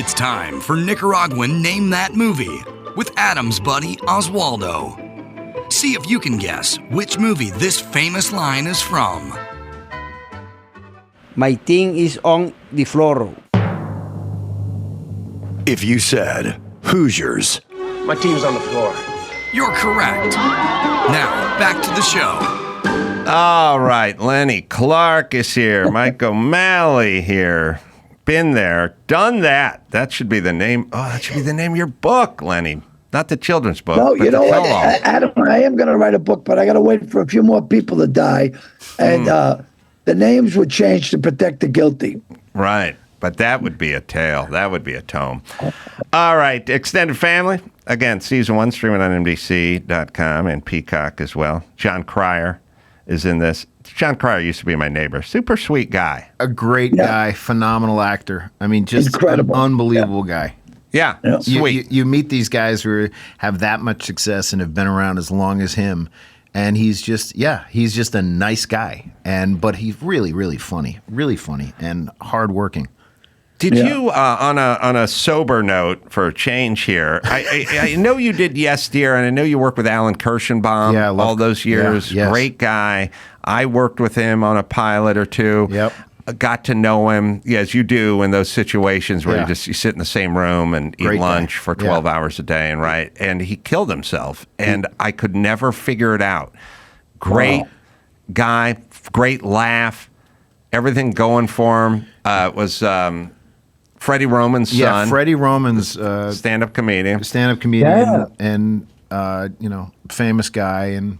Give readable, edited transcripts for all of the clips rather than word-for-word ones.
It's time for Nicaraguan Name That Movie with Adam's buddy Oswaldo. See if you can guess which movie this famous line is from. My thing is on the floor. If you said Hoosiers, My team's on the floor. you're correct. Now, back to the show. All right, Lenny Clarke is here. Mike O'Malley here. Been there, done that. That should be the name. Oh, that should be the name of your book, Lenny. Not the children's book. No, but you know the what, tell-all. Adam, I am going to write a book, but I got to wait for a few more people to die. And the names would change to protect the guilty. Right. But that would be a tale. That would be a tome. All right. Extended Family. Again, season 1 streaming on NBC.com and Peacock as well. John Cryer is in this. John Cryer used to be my neighbor. Super sweet guy. A great guy, phenomenal actor. I mean, just Incredible. an unbelievable guy. Yeah. Sweet. You meet these guys who have that much success and have been around as long as him, and he's just a nice guy. But he's really funny, and hardworking. Did you, on a sober note for a change here, I know you did Yes Dear, and I know you worked with Alan Kirshenbaum all those years. Yeah, yes. Great guy. I worked with him on a pilot or two. Yep. Got to know him, as you do in those situations where you sit in the same room and eat Great lunch guy. for 12 hours a day and write. And he killed himself, and I could never figure it out. Great guy, great laugh, everything going for him. Was Freddie Roman's son. Yeah, Freddie Roman's stand-up comedian. And famous guy. And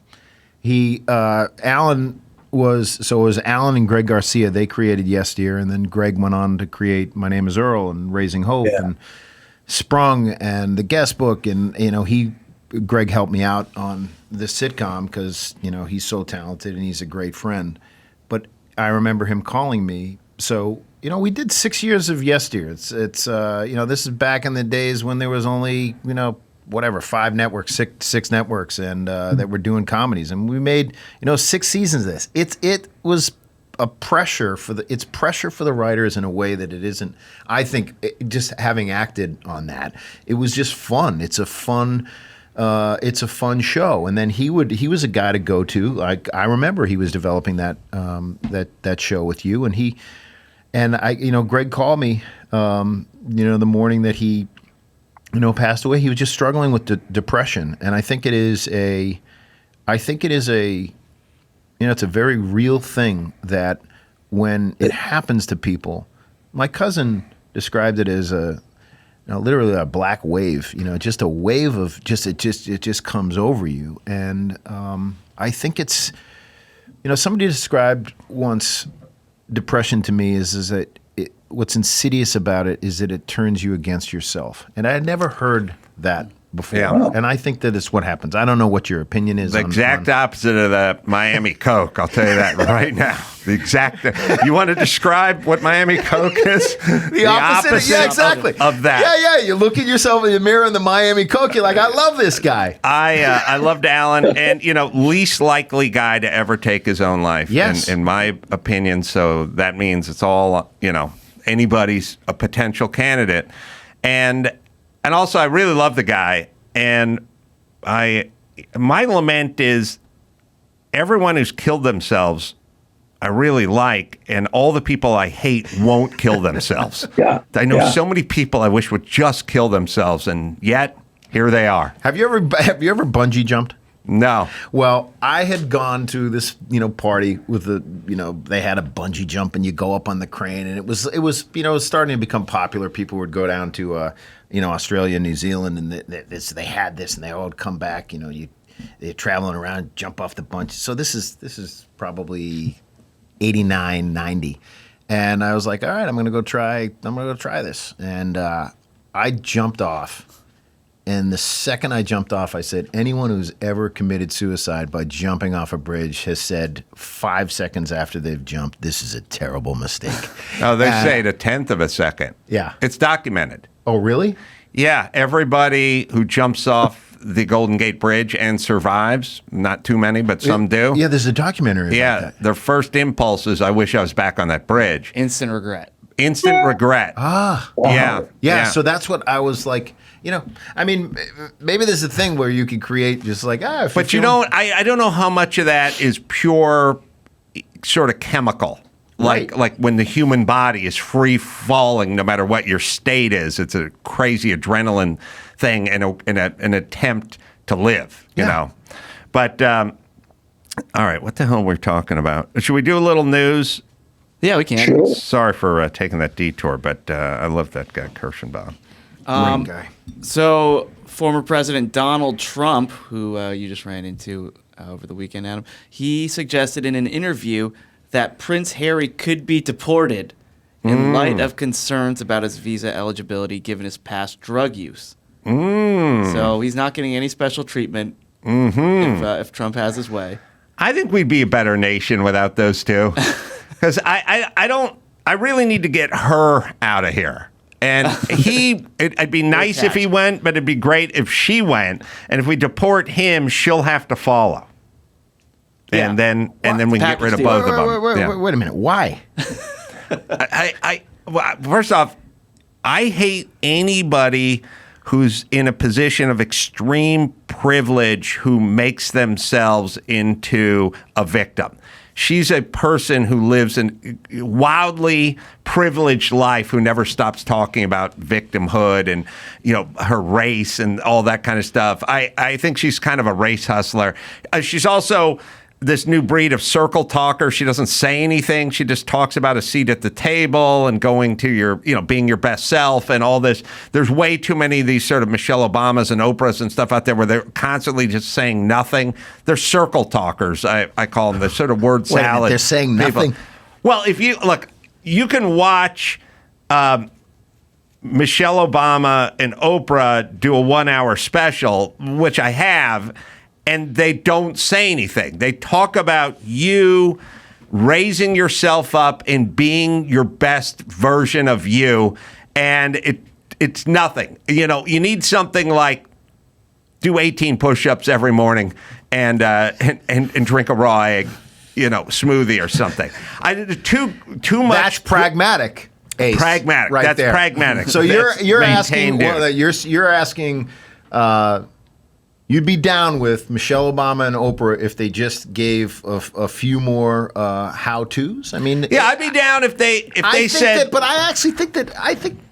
he Alan was Alan and Greg Garcia. They created Yes Dear, and then Greg went on to create My Name Is Earl and Raising Hope and Sprung and The Guest Book. And Greg helped me out on this sitcom because he's so talented and he's a great friend. But I remember him calling me. So we did 6 years of Yes Dear. It's this is back in the days when there was only 5 networks, six networks, and that were doing comedies, and we made 6 seasons of this. It was a pressure for the writers in a way that it isn't. I think just having acted on that, it was just fun. It's a fun show. And then he was a guy to go to. Like I remember he was developing that show with you, and Greg called me the morning that he passed away. He was just struggling with depression, and I think it is a it's a very real thing that when it happens to people. My cousin described it as literally a black wave, just a wave of it just comes over you. And I think it's, somebody described once depression to me is that what's insidious about it is that it turns you against yourself. And I had never heard that before. Yeah. And I think that it's what happens. I don't know what your opinion is. The exact opposite of the Miami Coke. I'll tell you that right now. The exact. You want to describe what Miami Coke is? The opposite. Yeah, exactly. Of that. Yeah. You look at yourself in the mirror in the Miami Coke. You're like, I love this guy. I loved Alan, and least likely guy to ever take his own life. Yes. In my opinion. So that means it's all anybody's a potential candidate, and also I really love the guy, and my lament is everyone who's killed themselves I really like, and all the people I hate won't kill themselves. I know so many people I wish would just kill themselves, and yet here they are. Have you ever bungee jumped? No. Well, I had gone to this, party with they had a bungee jump and you go up on the crane, and it was starting to become popular. People would go down to, Australia, New Zealand, and they had this, and they all would come back. They're traveling around, jump off the bungee. So this is probably 89, 90, and I was like, all right, I'm gonna go try this, and I jumped off. And the second I jumped off, I said, anyone who's ever committed suicide by jumping off a bridge has said 5 seconds after they've jumped, this is a terrible mistake. Oh, they say it a tenth of a second. Yeah. It's documented. Oh, really? Yeah. Everybody who jumps off the Golden Gate Bridge and survives, not too many, but some do. Yeah, there's a documentary about that. Their first impulse is, I wish I was back on that bridge. Instant regret. Instant regret. Yeah. So that's what I was like. I mean, maybe there's a thing where you could create just like, but you don't. I don't know how much of that is pure, sort of chemical. Like when the human body is free falling, no matter what your state is, it's a crazy adrenaline thing and an attempt to live. You know. But all right, what the hell are we talking about? Should we do a little news? Yeah, we can. Sure. Sorry for taking that detour, but I love that guy Kirschenbaum. Great guy. So, former President Donald Trump, who you just ran into over the weekend, Adam, he suggested in an interview that Prince Harry could be deported in light of concerns about his visa eligibility given his past drug use. So he's not getting any special treatment if Trump has his way. I think we'd be a better nation without those two. Because I really need to get her out of here. And it'd be nice if he went, but it'd be great if she went. And if we deport him, she'll have to follow. Yeah. And then we can get rid of both of them. Wait a minute. Why? Well, first off, I hate anybody who's in a position of extreme privilege who makes themselves into a victim. She's a person who lives a wildly privileged life who never stops talking about victimhood and, her race and all that kind of stuff. I think she's kind of a race hustler. She's also this new breed of circle talker. She doesn't say anything. She just talks about a seat at the table and going to your, being your best self and all this. There's way too many of these sort of Michelle Obamas and Oprahs and stuff out there where they're constantly just saying nothing. They're circle talkers, I call them. They're sort of word salad. They're saying nothing? People. Well, if you look, you can watch Michelle Obama and Oprah do a 1-hour special, which I have, and they don't say anything. They talk about you raising yourself up and being your best version of you, and it's nothing. You need something like do 18 push-ups every morning and drink a raw egg, smoothie or something. Too much. That's pragmatic. Ace, pragmatic. Right That's there. pragmatic. So you're asking. Well, you're asking. You'd be down with Michelle Obama and Oprah if they just gave a few more how-tos. I mean, yeah, I'd be down if they said. But I actually think that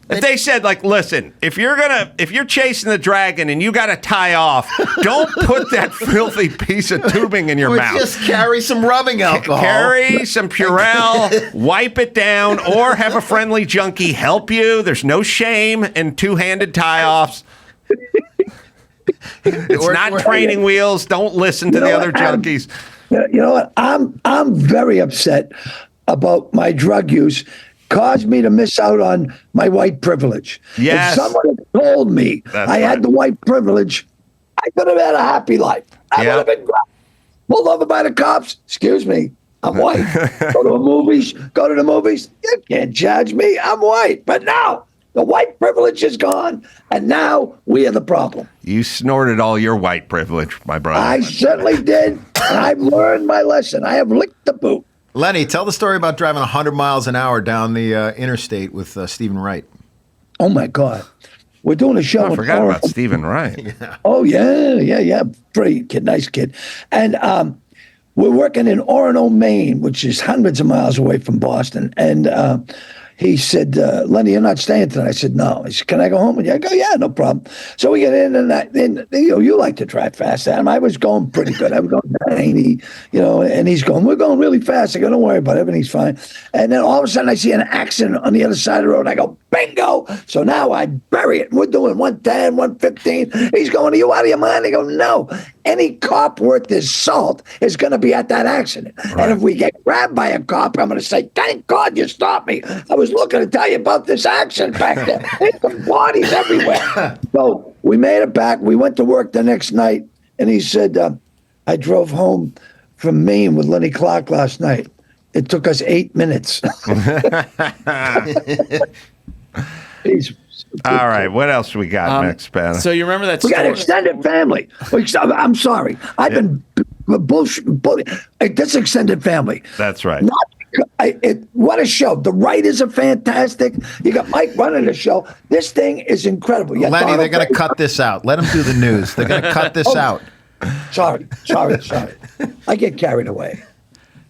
if they said, like, listen, if you're chasing the dragon and you got to tie off, don't put that filthy piece of tubing in your mouth. Just carry some rubbing alcohol. Carry some Purell, wipe it down, or have a friendly junkie help you. There's no shame in two-handed tie-offs. It's not training wheels. Don't listen to the other junkies. You know what? I'm very upset about my drug use. Caused me to miss out on my white privilege. Yes. If someone had told me I had the white privilege, I could have had a happy life. I would have been pulled over by the cops. Excuse me, I'm white. Go to the movies. You can't judge me. I'm white. But now the white privilege is gone, and now we are the problem. You snorted all your white privilege, my brother. I certainly did, and I've learned my lesson. I have licked the boot. Lenny, tell the story about driving 100 miles an hour down the interstate with Stephen Wright. Oh, my God. We're doing a show. I forgot about Stephen Wright. Yeah. Oh, yeah. Pretty kid, nice kid. And we're working in Orono, Maine, which is hundreds of miles away from Boston. And he said, Lenny, you're not staying tonight. I said, no. He said, can I go home? And I go, yeah, no problem. So we get in, and you like to drive fast, Adam. I was going pretty good. I was going 90, and he's going, we're going really fast. I go, don't worry about it. Everything's fine. And then all of a sudden, I see an accident on the other side of the road. I go, bingo. So now I bury it. We're doing 110, 115. He's going, are you out of your mind? I go, no. Any cop worth his salt is going to be at that accident. Right. And if we get grabbed by a cop, I'm going to say, thank God you stopped me. I was looking to tell you about this accident back there. There's some bodies everywhere. So we made it back. We went to work the next night, and he said, I drove home from Maine with Lenny Clarke last night. It took us 8 minutes. All right, what else we got next, Ben? So you remember that we story? got extended family. I'm sorry. I've been bullshit. This extended family. That's right. Not what a show. The writers are fantastic. You got Mike running the show. This thing is incredible. Lenny, they're going to cut this out. Let them do the news. They're going to cut this out. Sorry. I get carried away.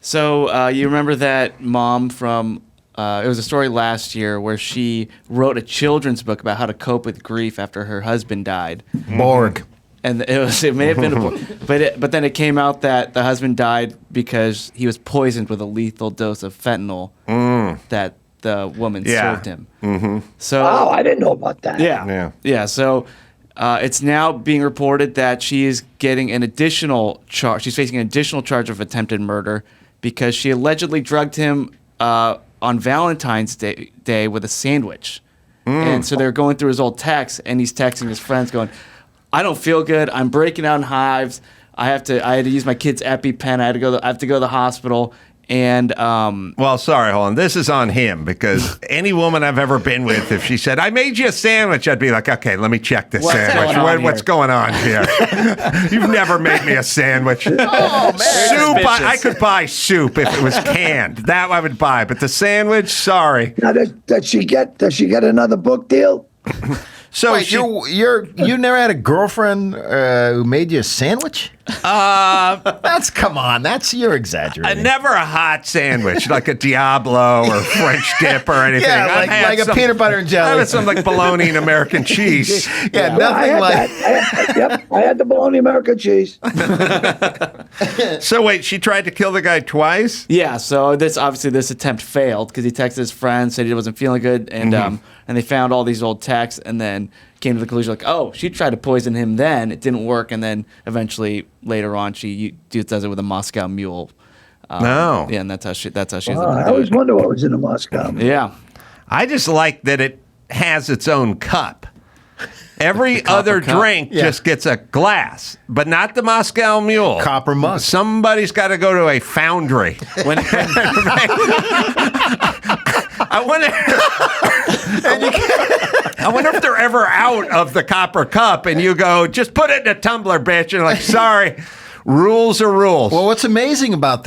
So you remember that mom from, it was a story last year where she wrote a children's book about how to cope with grief after her husband died. Borg. And it may have been a book, but then it came out that the husband died because he was poisoned with a lethal dose of fentanyl that the woman served him. Mm-hmm. So I didn't know about that. Yeah. So it's now being reported that she is getting an additional charge. She's facing an additional charge of attempted murder because she allegedly drugged him on Valentine's Day with a sandwich. And so they're going through his old texts, and he's texting his friends going, I don't feel good. I'm breaking out in hives. I had to use my kid's EpiPen. I have to go to the hospital. And well, sorry, hold on. This is on him because any woman I've ever been with, if she said, I made you a sandwich, I'd be like, okay, let me check this sandwich. What's going on here? You've never made me a sandwich. Oh, man. Soup, I could buy soup if it was canned. That I would buy. But the sandwich, sorry. Now, does she get another book deal? So wait, you never had a girlfriend who made you a sandwich? You're exaggerating. Never a hot sandwich like a Diablo or French dip or anything. Yeah, like a peanut butter and jelly. I had some like bologna and American cheese. Nothing like. I had the bologna American cheese. So wait, she tried to kill the guy twice? Yeah. So this attempt failed because he texted his friend, said he wasn't feeling good, and they found all these old texts, and then came to the conclusion like, oh, she tried to poison him. Then it didn't work, and then eventually later on she does it with a Moscow Mule. No. Yeah, and that's how she. I always wonder what was in a Moscow Mule. Yeah. I just like that it has its own cup. Every other drink just gets a glass, but not the Moscow Mule. Copper mug. Somebody's got to go to a foundry. I wonder if they're ever out of the copper cup and you go, just put it in a tumbler, bitch. And you're like, sorry, rules are rules. Well, what's amazing about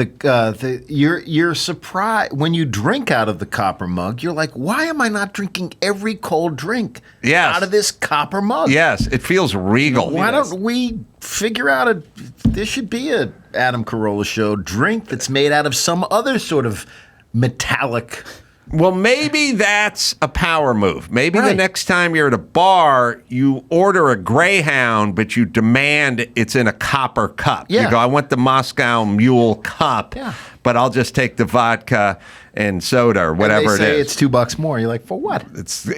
you're surprised when you drink out of the copper mug, you're like, why am I not drinking every cold drink out of this copper mug? Yes, it feels regal. Why don't we figure out there should be a Adam Carolla show drink that's made out of some other sort of metallic. Well, maybe that's a power move. Maybe the next time you're at a bar, you order a Greyhound, but you demand it's in a copper cup. Yeah. You go, I want the Moscow Mule cup, but I'll just take the vodka and soda or whatever and they say it is. It's $2 more. You're like, for what? It's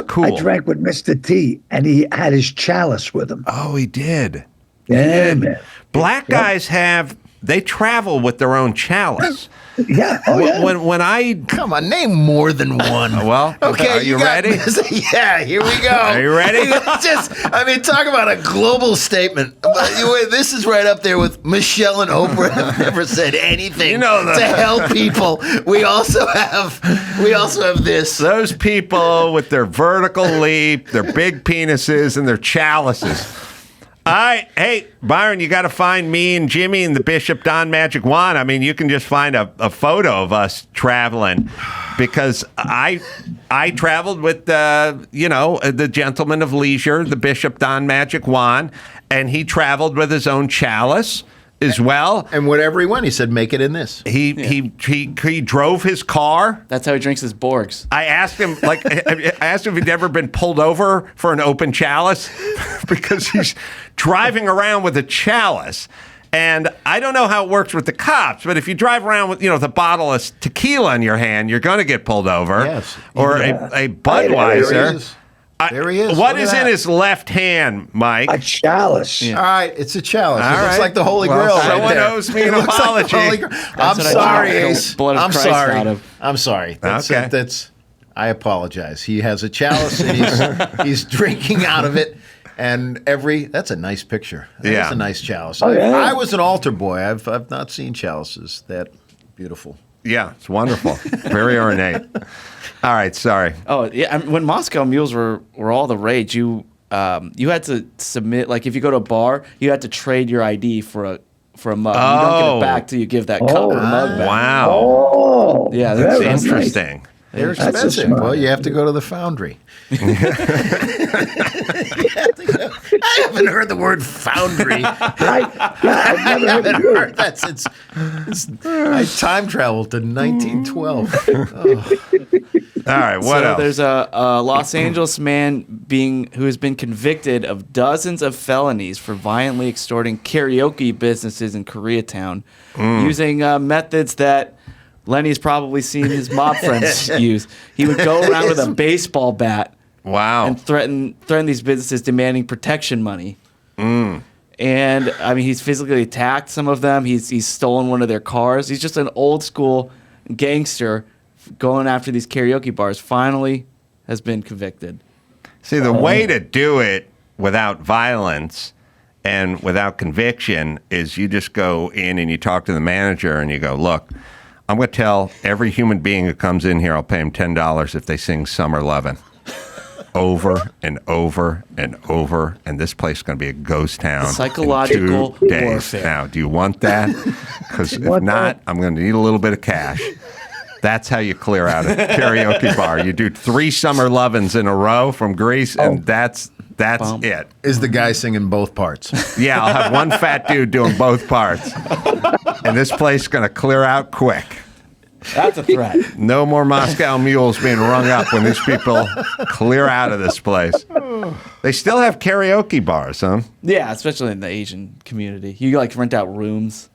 cool. I drank with Mr. T, and he had his chalice with him. Oh, he did. Yeah, man. Black guys they travel with their own chalice. Yeah. Oh, yeah. When I come on, name more than one. Well, okay, are you ready? Yeah, here we go. Are you ready? Talk about a global statement. This is right up there with Michelle and Oprah have never said anything to help people. We also have this. Those people with their vertical leap, their big penises, and their chalices. All right. Hey, Byron, you got to find me and Jimmy and the Bishop Don Magic Wand. I mean, you can just find a photo of us traveling because I traveled with, the gentleman of leisure, the Bishop Don Magic Wand, and he traveled with his own chalice as well. And wherever he went, he said, make it in this. He drove his car. That's how he drinks his Borgs. I asked him if he'd ever been pulled over for an open chalice because he's driving around with a chalice. And I don't know how it works with the cops, but if you drive around with, the bottle of tequila in your hand, you're going to get pulled over. Yes. Or a Budweiser. There he is. What is in his left hand, Mike? A chalice. Yeah. All right, it's a chalice. All it looks right. like the Holy Grail. Well, right someone there. owes me an apology. I'm sorry, Ace. Blood of I'm Christ sorry. out of. I'm sorry. Okay. I apologize. He has a chalice and he's drinking out of it. And that's a nice picture. That's a nice chalice. Oh, yeah. I was an altar boy. I've not seen chalices that beautiful. Yeah, it's wonderful. Very ornate. All right, sorry. Oh yeah, when Moscow Mules were all the rage, you had to submit, like if you go to a bar, you had to trade your ID for for a mug. You don't get it back till you give that cup or mug back. Wow. Oh, Yeah, That's very interesting. They're That's a expensive. smart Well, you have to idea. go to the foundry. I haven't heard the word foundry. I've never heard the word. That's I time traveled to 1912. All right, what else? There's a Los Angeles man who has been convicted of dozens of felonies for violently extorting karaoke businesses in Koreatown using methods that Lenny's probably seen his mob friends use. He would go around with a baseball bat Wow. and threaten these businesses, demanding protection money. And I mean, he's physically attacked some of them. He's stolen one of their cars. He's just an old school gangster going after these karaoke bars. Finally, has been convicted. See, the way to do it without violence and without conviction is you just go in and you talk to the manager and you go, look, I'm going to tell every human being who comes in here, I'll pay them $10 if they sing Summer Lovin'. Over and over and over, and this place is going to be a ghost town. Psychological in 2 days. warfare. Now, do you want that? Because if not, I'm going to need a little bit of cash. That's how you clear out a karaoke bar. You do 3 Summer Lovins in a row from Greece, and that's it. Is the guy singing both parts? Yeah, I'll have one fat dude doing both parts, and this place is going to clear out quick. That's a threat. No more Moscow mules being rung up when these people clear out of this place. They still have karaoke bars, huh? Yeah, especially in the Asian community. You like rent out rooms.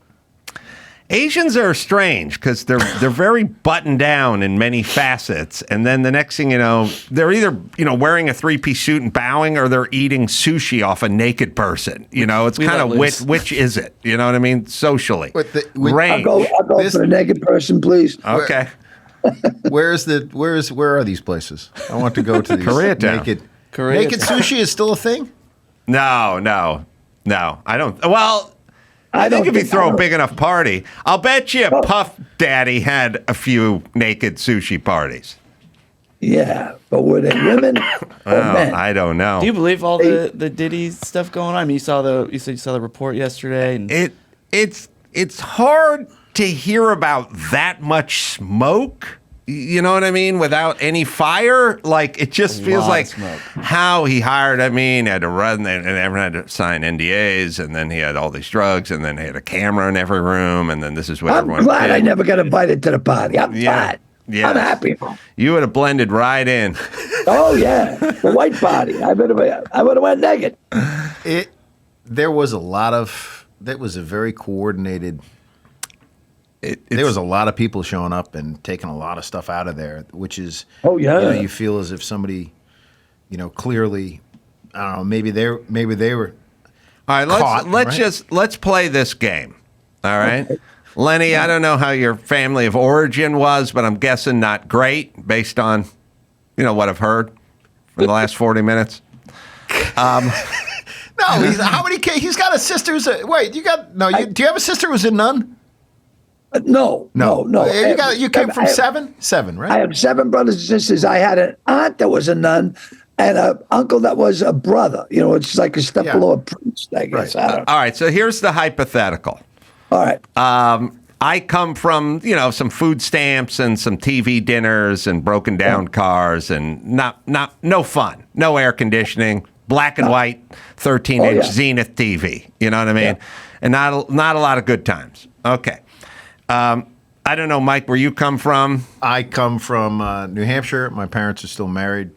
Asians are strange because they're very buttoned down in many facets, and then the next thing you know, they're either wearing a 3-piece suit and bowing, or they're eating sushi off a naked person. It's We kind let of loose. which is it? You know what I mean? Socially, range. I'll go This- for the naked person, please. Okay, Where are these places? I want to go to these. Koreatown. Naked Koreatown. sushi is still a thing? no, I don't. Well. I think if you throw a big enough party, I'll bet you Puff Daddy had a few naked sushi parties. Yeah, but were they women or men? I don't know. Do you believe all the Diddy stuff going on? I mean, you said you saw the report yesterday, and It's hard to hear about that much smoke. You know what I mean? Without any fire, like it just feels lot like of smoke. how he hired. I mean, had to run and everyone had to sign NDAs, and then he had all these drugs, and then he had a camera in every room, and then this is what I'm everyone. glad did. I never got invited to the party. I'm glad. Yes. I'm happy. You would have blended right in. Oh yeah, the white party. I would have went naked. There was a very coordinated. There was a lot of people showing up and taking a lot of stuff out of there, which is, Oh, yeah. you feel as if somebody, clearly, I don't know, maybe they were. All right, Caught, let's play this game. All right, Lenny, I don't know how your family of origin was, but I'm guessing not great based on, what I've heard for the last 40 minutes. No, how many kids? He's got a sister who's do you have a sister who's a nun? No. You came from seven, right? I have 7 brothers and sisters. I had an aunt that was a nun and an uncle that was a brother. It's like a step below a priest, I guess. Right. I don't know. All right, so here's the hypothetical. All right. I come from, some food stamps and some TV dinners and broken down cars and no fun, no air conditioning, black and white, 13-inch Zenith TV. You know what I mean? Yeah. And not a lot of good times. Okay. I don't know, Mike, where you come from. I come from New Hampshire. My parents are still married.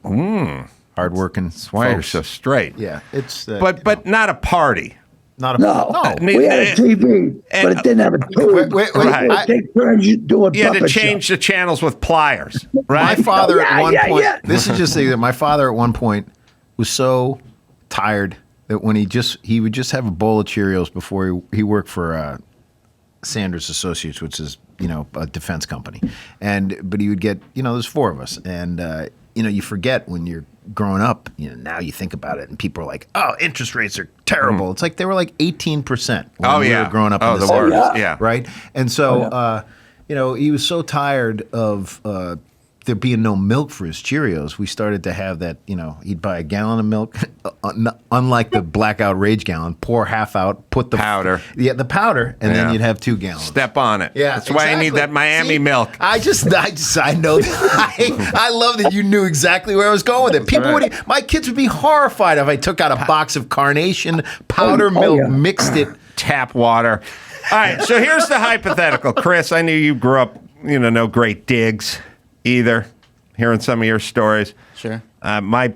Hardworking. That's why you're folks. so straight. Yeah, it's. But not a party. not a No. no. We had a TV, but it didn't have a tube. Wait, Right. They take turns doing You had to puppet change shows. the channels with pliers, right? My father Yeah, at one yeah, point. yeah. This is just that my father at one point was so tired that when he would just have a bowl of Cheerios before he worked for Sanders Associates, which is a defense company, but he would get there's 4 of us, and you forget when you're growing up. Now you think about it, and people are like, "Oh, interest rates are terrible." It's like they were like 18% when we were growing up. Oh, in the the worst. 70s, Yeah. right. And so he was so tired of there being no milk for his Cheerios, we started to have that, he'd buy a gallon of milk, unlike the blackout rage gallon, pour half out, put the powder. The powder, and then you'd have 2 gallons. Step on it. Yeah, that's why I need that Miami milk. I know. I love that you knew exactly where I was going with it. My kids would be horrified if I took out a box of Carnation powder milk, mixed it. Tap water. All right, so here's the hypothetical. Chris, I knew you grew up, no great digs either, hearing some of your stories. Sure. My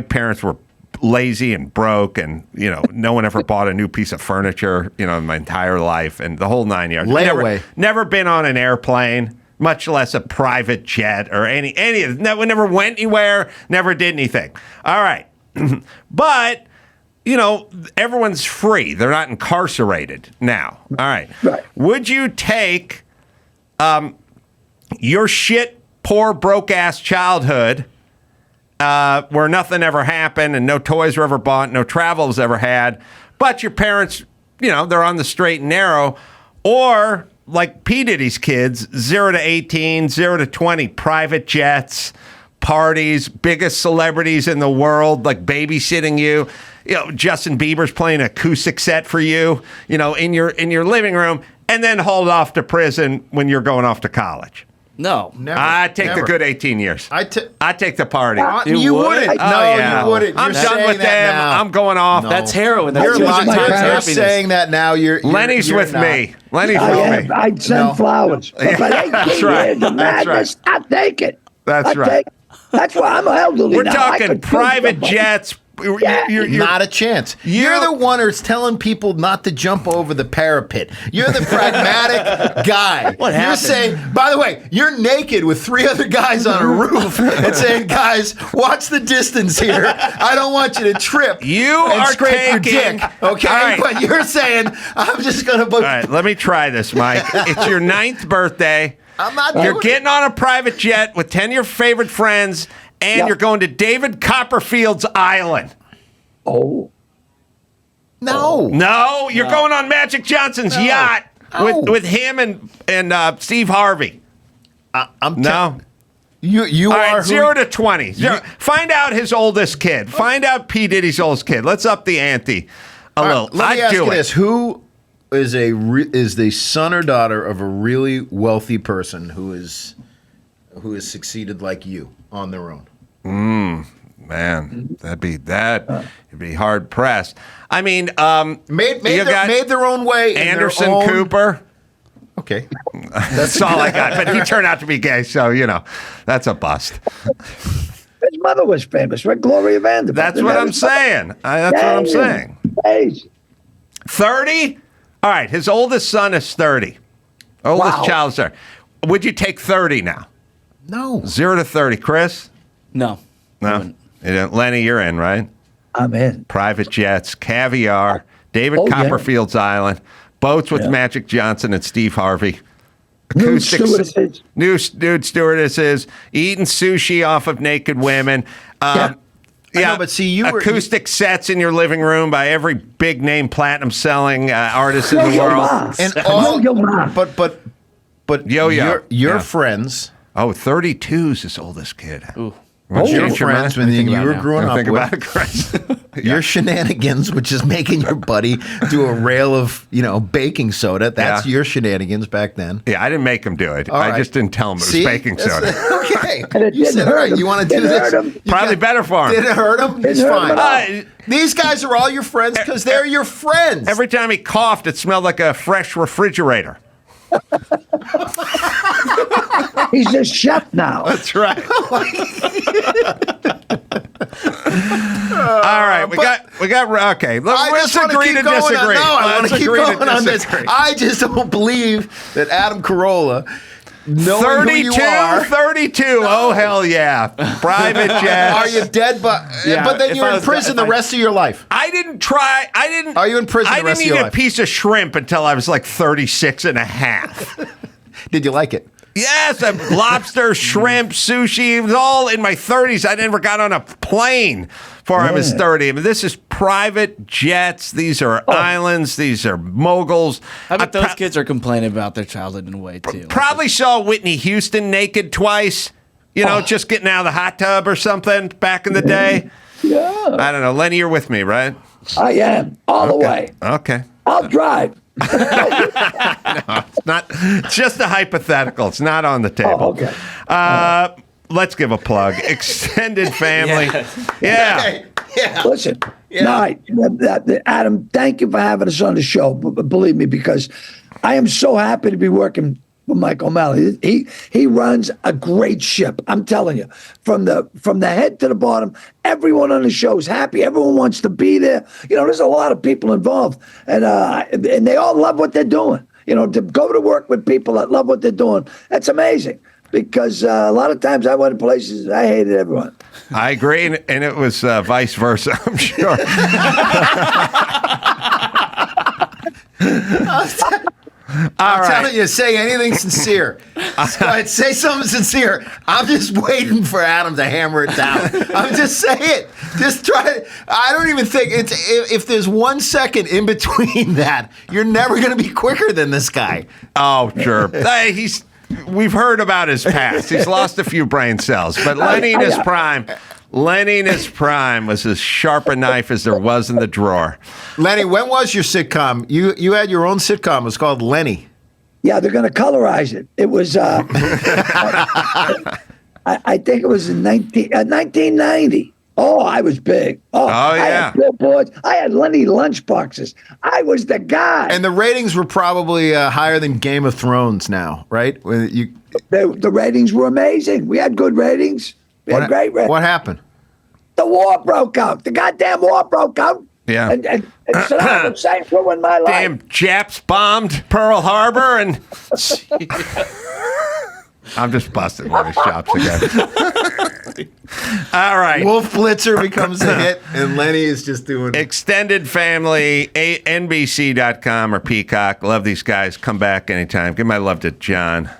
parents were lazy and broke, and, no one ever bought a new piece of furniture, in my entire life, and the whole 9 yards. Layaway. Never been on an airplane, much less a private jet or any of it. Never went anywhere, never did anything. All right. But... everyone's free. They're not incarcerated now. All right. Right. Would you take your shit, poor, broke-ass childhood where nothing ever happened and no toys were ever bought, no travel was ever had, but your parents, they're on the straight and narrow, or like P. Diddy's kids, 0 to 18, 0 to 20, private jets, parties, biggest celebrities in the world, like babysitting you. Justin Bieber's playing an acoustic set for you, in your living room, and then hauled off to prison when you're going off to college. No. Never. I take Never. the good 18 years. I take the party. You wouldn't. Oh, No, yeah. you wouldn't. I'm You're done saying with that them. now. I'm going off. No. That's heroin. That's You're, just lying. times You're happiness. saying that now. Lenny's you're with not. me. Lenny's with me. I'd send No. flowers. But 18 That's right. years of That's madness, I'll take it. That's I'll right. take it. That's why I'm elderly We're now. I talking could kill private somebody. jets. Yeah. You're Not a chance. You're the one who's telling people not to jump over the parapet. You're the pragmatic guy. What You're happened? saying, by the way, you're naked with 3 other guys on a roof and saying, guys, watch the distance here. I don't want you to trip. You and are scrape your taking- dick. Okay? All right. But you're saying, I'm just going to... All right, let me try this, Mike. It's your 9th birthday. I'm not You're doing getting on a private jet with 10 of your favorite friends, and Yep. you're going to David Copperfield's island. Oh. No. No, you're going on Magic Johnson's yacht with him and Steve Harvey. I'm No. You All are right, 0 to 20. Find out his oldest kid. Find out P. Diddy's oldest kid. Let's up the ante a little. Let me I'd ask do you it. this: Who is is the son or daughter of a really wealthy person who has succeeded like you on their own? Man, that'd be hard pressed. I mean, Made you got their own way. in their Anderson own- Cooper. Okay. That's all I got. But he turned out to be gay, so that's a bust. His mother was famous, right? Gloria Vanderbilt. That's what I'm saying. That's what I'm saying. Hey, 30? All right, his oldest son is 30. Oldest Wow. child's 30. Would you take 30 now? No. 0 to 30. Chris? No. No. Lenny, you're in, right? I'm in. Private jets, caviar, David Oh, yeah. Copperfield's island, boats with Yeah. Magic Johnson and Steve Harvey. Nude stewardesses. Nude stewardesses, eating sushi off of naked women. Yeah. I know, but see, you were- acoustic sets in your living room by every big name platinum selling artist in the Yo-Yo world. Ma. And Yo-Yo Ma. but Yo-Yo. your Yeah. friends, Oh, 32's his oldest kid. Ooh. Wanna your change your friends mind? when you about were it now. growing up Think with, about it, Chris. your shenanigans, which is making your buddy do a rail of baking soda. That's Yeah. your shenanigans back then. Yeah, I didn't make him do it. All I right. just didn't tell him it was See? baking That's- soda. Okay. And it You didn't said, all hurt right, him. you want to do Didn't this? hurt him. You Probably got- better for him. Did it hurt him? It's Didn't hurt him fine. at all. These guys are all your friends because they're your friends. Every time he coughed, it smelled like a fresh refrigerator. He's a chef now. That's right. All right, we got. Okay, I let's just want to agree keep to going disagree. on. No, I want Let's to keep agree to going on this. disagree. I just don't believe that Adam Carolla, knowing 32, who you are, 32. Oh hell yeah! Private jets. are you dead? But Yeah, but then if you're I in was- prison if the I- rest of your life. I didn't try. I didn't. Are you in prison I the rest didn't of eat your a life? piece of shrimp until I was like 36 and a half. Did you like it? Yes, lobster, shrimp, sushi. It was all in my 30s. I never got on a plane before I was 30. I mean, this is private jets. These are islands. These are moguls. I bet I those kids are complaining about their childhood in a way, too. probably saw Whitney Houston naked twice. just getting out of the hot tub or something back in the day. Yeah. I don't know. Lenny, you're with me, right? I am. All the way. Okay. I'll drive. No, it's not. It's just a hypothetical. It's not on the table. Okay. Let's give a plug. Extended family. Yeah. Listen, Adam, thank you for having us on the show. Believe me, because I am so happy to be working with Mike O'Malley. He runs a great ship. I'm telling you, from the head to the bottom, everyone on the show is happy. Everyone wants to be there. There's a lot of people involved, and they all love what they're doing. To go to work with people that love what they're doing, that's amazing. Because a lot of times I went to places I hated everyone. I agree, and it was vice versa, I'm sure. I'm telling you, say anything sincere. Say something sincere. I'm just waiting for Adam to hammer it down. I'm just saying it. Just try it. I don't even think if there's 1 second in between that, you're never going to be quicker than this guy. Oh, sure. Hey, we've heard about his past. He's lost a few brain cells, but Lenny in his prime was as sharp a knife as there was in the drawer. Lenny, when was your sitcom? You had your own sitcom. It was called Lenny. Yeah, they're going to colorize it. It was, I think it was in 1990. Oh, I was big. Oh, yeah. I had billboards. I had Lenny lunchboxes. I was the guy. And the ratings were probably higher than Game of Thrones now, right? The ratings were amazing. We had good ratings. We had great ratings. What happened? The war broke out. The goddamn war broke out. Yeah. And Saddam Hussein ruined my life. Damn Japs bombed Pearl Harbor and... I'm just busting Lenny's chops again. All right. Wolf Blitzer becomes a hit, and Lenny is just doing... Extended Family, NBC.com or Peacock. Love these guys. Come back anytime. Give my love to John.